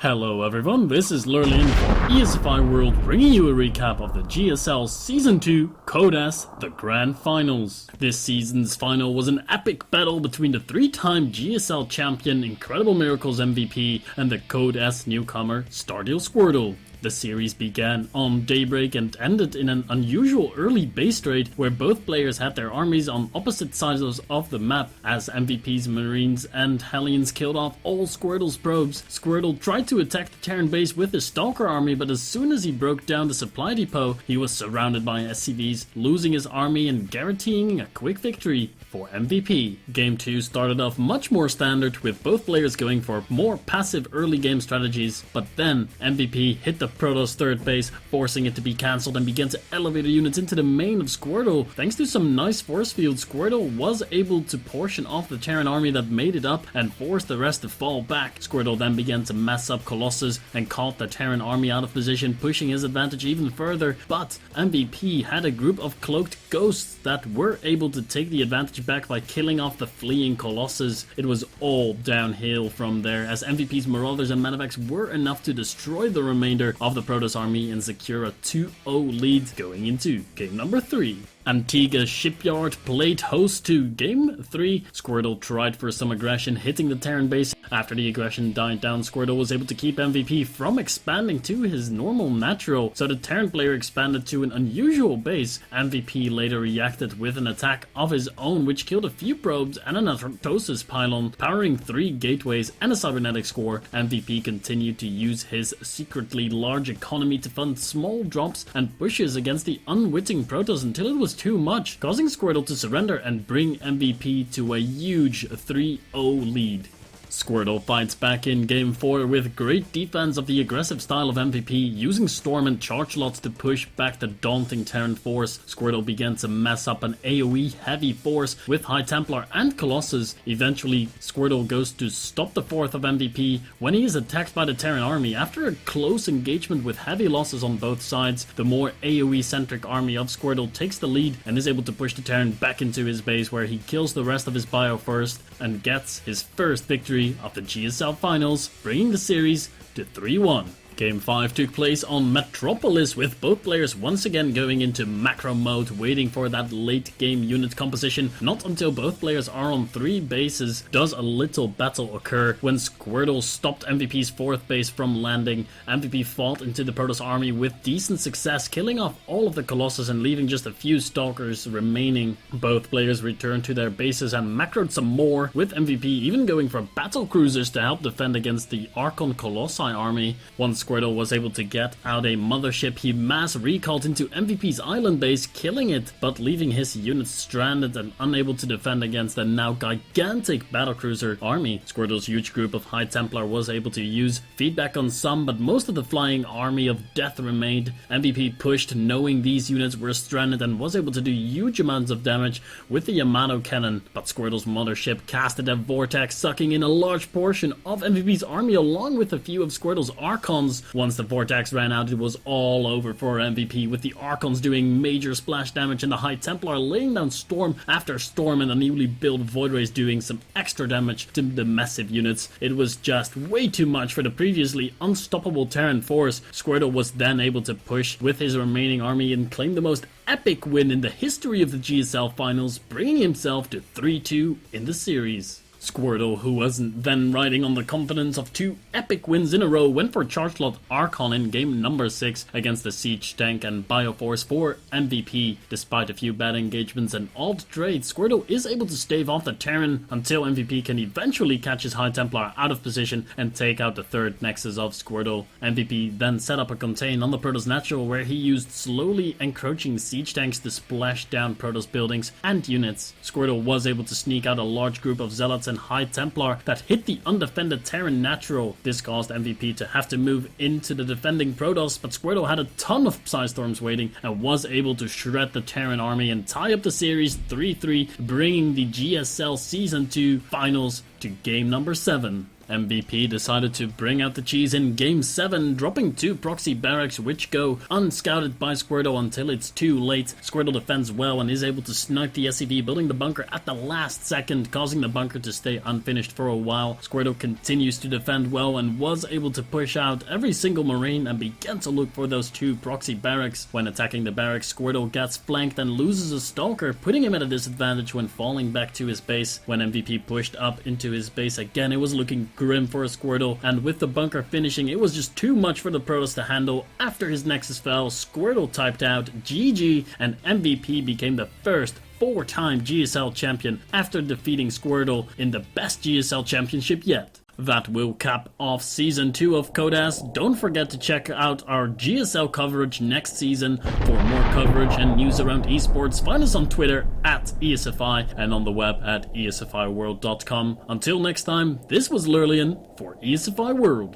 Hello everyone, this is Lyrlian for ESFI World, bringing you a recap of the GSL Season 2 Code S The Grand Finals. This season's final was an epic battle between the 3-time GSL champion Incredible Miracles MVP and the Code S newcomer Stardew Squirtle. The series began on daybreak and ended in an unusual early base trade where both players had their armies on opposite sides of the map. As MVP's Marines and Hellions killed off all Squirtle's probes, Squirtle tried to attack the Terran base with his Stalker army, but as soon as he broke down the supply depot, he was surrounded by SCVs, losing his army and guaranteeing a quick victory for MVP. Game 2 started off much more standard, with both players going for more passive early game strategies, but then MVP hit the Protoss third base, forcing it to be cancelled, and began to elevate the units into the main of Squirtle. Thanks to some nice force fields, Squirtle was able to portion off the Terran army that made it up and force the rest to fall back. Squirtle then began to mess up Colossus and caught the Terran army out of position, pushing his advantage even further, but MVP had a group of cloaked ghosts that were able to take the advantage back by killing off the fleeing Colossus. It was all downhill from there, as MVP's Marauders and Medevacs were enough to destroy the remainder of the Protoss army and secure a 2-0 lead going into game number 3. Antigua Shipyard played host to Game 3. Squirtle tried for some aggression, hitting the Terran base. After the aggression died down, Squirtle was able to keep MVP from expanding to his normal natural, so the Terran player expanded to an unusual base. MVP later reacted with an attack of his own, which killed a few probes and an Atratosis pylon, powering 3 gateways and a cybernetics core. MVP continued to use his secretly large economy to fund small drops and pushes against the unwitting Protoss until it was too much, causing Squirtle to surrender and bring MVP to a huge 3-0 lead. Squirtle fights back in Game 4 with great defense of the aggressive style of MVP, using Storm and Charge Lots to push back the daunting Terran force. Squirtle began to mess up an AoE heavy force with High Templar and Colossus. Eventually, Squirtle goes to stop the 4th of MVP when he is attacked by the Terran army. After a close engagement with heavy losses on both sides, the more AoE-centric army of Squirtle takes the lead and is able to push the Terran back into his base, where he kills the rest of his bio first and gets his first victory of the GSL Finals, bringing the series to 3-1. Game 5 took place on Metropolis, with both players once again going into macro mode, waiting for that late game unit composition. Not until both players are on 3 bases does a little battle occur. When Squirtle stopped MVP's 4th base from landing, MVP fought into the Protoss army with decent success, killing off all of the Colossus and leaving just a few Stalkers remaining. Both players returned to their bases and macroed some more, with MVP even going for battle cruisers to help defend against the Archon Colossi army. Once Squirtle was able to get out a mothership, he mass recalled into MVP's island base, killing it, but leaving his units stranded and unable to defend against the now gigantic battlecruiser army. Squirtle's huge group of High Templar was able to use feedback on some, but most of the flying army of death remained. MVP pushed, knowing these units were stranded, and was able to do huge amounts of damage with the Yamato cannon, but Squirtle's mothership casted a vortex, sucking in a large portion of MVP's army along with a few of Squirtle's Archons. Once the vortex ran out, it was all over for MVP, with the Archons doing major splash damage and the High Templar laying down storm after storm, and the newly built Void Rays doing some extra damage to the massive units. It was just way too much for the previously unstoppable Terran force. Squirtle was then able to push with his remaining army and claim the most epic win in the history of the GSL Finals, bringing himself to 3-2 in the series. Squirtle, who wasn't then riding on the confidence of 2 epic wins in a row, went for Charge Lot Archon in game number 6 against the Siege Tank and Bioforce for MVP. Despite a few bad engagements and alt trades, Squirtle is able to stave off the Terran until MVP can eventually catch his High Templar out of position and take out the 3rd Nexus of Squirtle. MVP then set up a contain on the Protoss Natural, where he used slowly encroaching Siege Tanks to splash down Protoss buildings and units. Squirtle was able to sneak out a large group of Zealots and High Templar that hit the undefended Terran natural. This caused MVP to have to move into the defending Protoss, but Squirtle had a ton of Psystorms waiting and was able to shred the Terran army and tie up the series 3-3, bringing the GSL Season 2 Finals to game number 7. MVP decided to bring out the cheese in Game 7, dropping 2 proxy barracks which go unscouted by Squirtle until it's too late. Squirtle defends well and is able to snipe the SCV, building the bunker at the last second, causing the bunker to stay unfinished for a while. Squirtle continues to defend well and was able to push out every single marine and began to look for those 2 proxy barracks. When attacking the barracks, Squirtle gets flanked and loses a stalker, putting him at a disadvantage when falling back to his base. When MVP pushed up into his base again, it was looking grim for a Squirtle, and with the bunker finishing, it was just too much for the Protoss to handle. After his Nexus fell, Squirtle typed out GG, and MVP became the first 4-time GSL champion after defeating Squirtle in the best GSL championship yet. That will cap off Season 2 of Codas. Don't forget to check out our GSL coverage next season. For more coverage and news around esports, find us on Twitter at ESFI and on the web at esfiworld.com. Until next time, this was Lyrlian for ESFI World.